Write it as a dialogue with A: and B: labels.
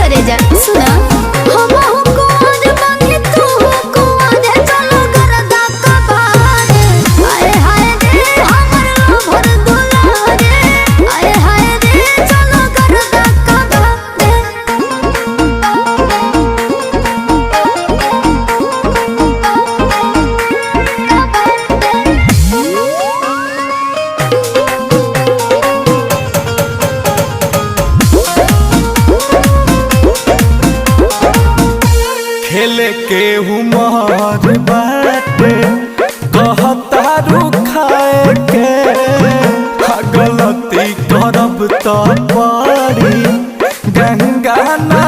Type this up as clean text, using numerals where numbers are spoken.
A: करे जा सुना हम को आज बानी तू को आज चलो करदा का बार आए हाय रे हमर भर दुलारे आए हाय रे चलो करदा का
B: खेले के उमर बाटे कहता रुखाए के गलती करब तो पड़ी गंगा ना